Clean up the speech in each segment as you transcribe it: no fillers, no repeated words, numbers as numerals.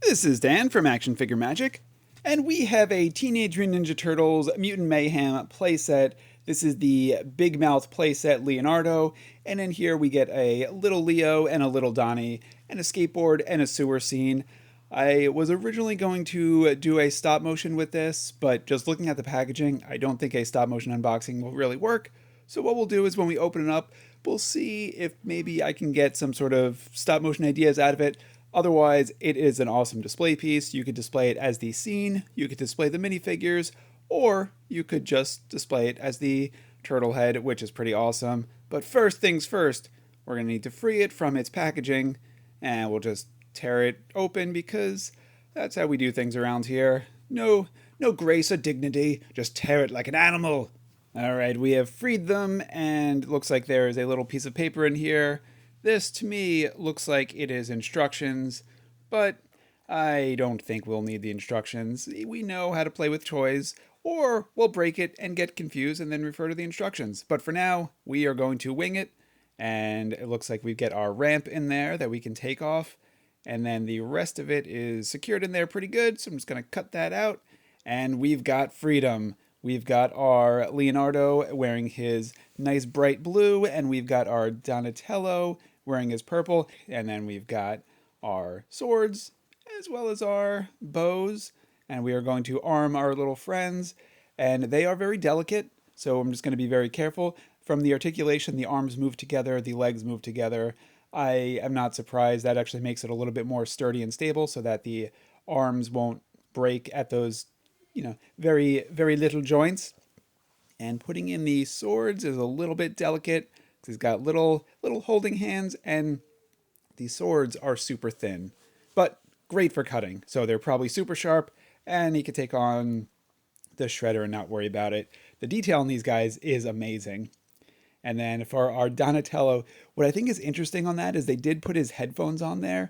This is Dan from Action Figure Magic, and we have a Teenage Mutant Ninja Turtles Mutant Mayhem playset. This is the Big Mouth playset Leonardo, and in here we get a little Leo and a little Donnie, and a skateboard and a sewer scene. I was originally going to do a stop motion with this, but just looking at the packaging, I don't think a stop motion unboxing will really work. So what we'll do is when we open it up, we'll see if maybe I can get some sort of stop motion ideas out of it. Otherwise, it is an awesome display piece. You could display it as the scene, you could display the minifigures, or you could just display it as the turtle head, which is pretty awesome. But first things first, we're going to need to free it from its packaging, and we'll just tear it open because that's how we do things around here. No grace or dignity, just tear it like an animal. All right, we have freed them, and it looks like there is a little piece of paper in here. This, to me, looks like it is instructions, but I don't think we'll need the instructions. We know how to play with toys, or we'll break it and get confused and then refer to the instructions. But for now, we are going to wing it, and it looks like we get our ramp in there that we can take off, and then the rest of it is secured in there pretty good, so I'm just going to cut that out, and we've got freedom. We've got our Leonardo wearing his nice bright blue, and we've got our Donatello wearing his purple, and then we've got our swords as well as our bows, and we are going to arm our little friends, and they are very delicate, so I'm just going to be very careful. From the articulation, the arms move together, the legs move together. I am not surprised. That actually makes it a little bit more sturdy and stable so that the arms won't break at those, very, very little joints. And putting in the swords is a little bit delicate because he's got little holding hands, and the swords are super thin, but great for cutting. So they're probably super sharp, and he could take on the shredder and not worry about it. The detail on these guys is amazing. And then for our Donatello, what I think is interesting on that is they did put his headphones on there,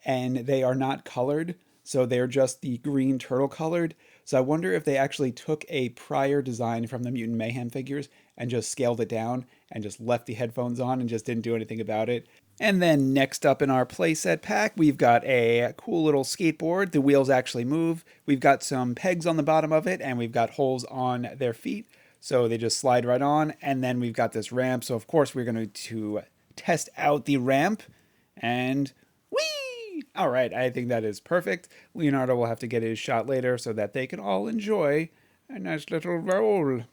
and they are not colored. So they're just the green turtle colored. So I wonder if they actually took a prior design from the Mutant Mayhem figures and just scaled it down and just left the headphones on and just didn't do anything about it. And then next up in our playset pack, we've got a cool little skateboard. The wheels actually move. We've got some pegs on the bottom of it, and we've got holes on their feet. So they just slide right on. And then we've got this ramp. So of course we're going to test out the ramp. And whee! All right, I think that is perfect. Leonardo will have to get his shot later so that they can all enjoy a nice little roll.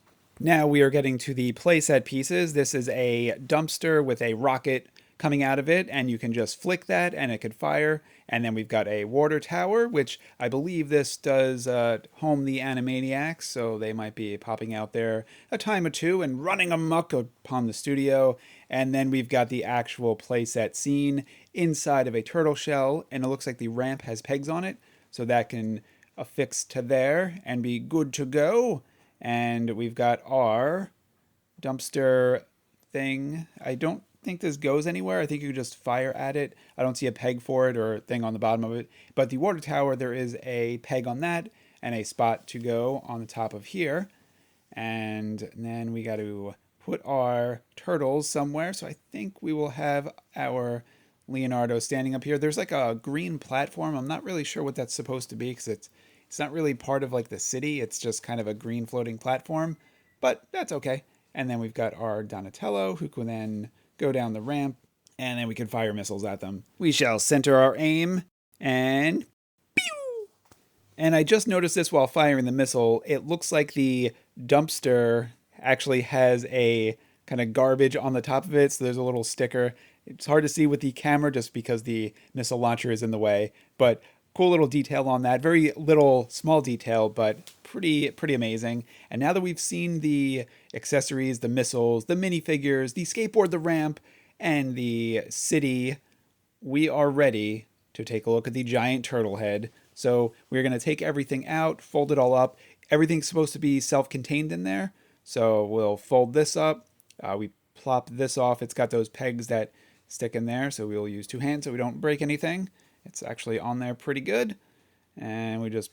Now we are getting to the playset pieces. This is a dumpster with a rocket coming out of it, and you can just flick that and it could fire. And then we've got a water tower, which I believe this does home the Animaniacs, so they might be popping out there a time or two and running amok upon the studio. And then we've got the actual playset scene inside of a turtle shell, and it looks like the ramp has pegs on it, so that can affix to there and be good to go. And we've got our dumpster thing. I don't think this goes anywhere. I think you could just fire at it. I don't see a peg for it or a thing on the bottom of it. But the water tower, there is a peg on that and a spot to go on the top of here. And then we got to put our turtles somewhere. So I think we will have our Leonardo standing up here. There's like a green platform. I'm not really sure what that's supposed to be because it's not really part of like the city. It's just kind of a green floating platform, but that's okay. And then we've got our Donatello who can then go down the ramp, and then we can fire missiles at them. We shall center our aim, and pew! And I just noticed this while firing the missile. It looks like the dumpster actually has a kind of garbage on the top of it, so there's a little sticker. It's hard to see with the camera just because the missile launcher is in the way, but cool little detail on that. Very little, small detail, but pretty amazing. And now that we've seen the accessories, the missiles, the minifigures, the skateboard, the ramp, and the city, we are ready to take a look at the giant turtle head. So we're going to take everything out, fold it all up. Everything's supposed to be self-contained in there. So we'll fold this up. We plop this off. It's got those pegs that stick in there, so we'll use two hands so we don't break anything. It's actually on there pretty good. And we just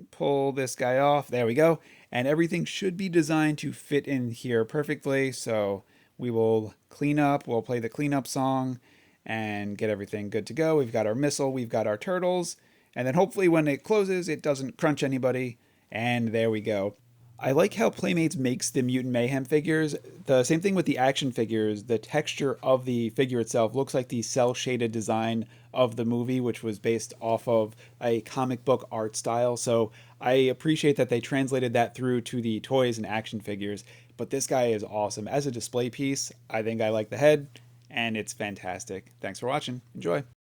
pull this guy off. There we go. And everything should be designed to fit in here perfectly. So we will clean up. We'll play the cleanup song and get everything good to go. We've got our missile. We've got our turtles. And then hopefully when it closes, it doesn't crunch anybody. And there we go. I like how Playmates makes the Mutant Mayhem figures. The same thing with the action figures. The texture of the figure itself looks like the cell shaded design of the movie, which was based off of a comic book art style. So I appreciate that they translated that through to the toys and action figures. But this guy is awesome. As a display piece, I think I like the head, and it's fantastic. Thanks for watching. Enjoy.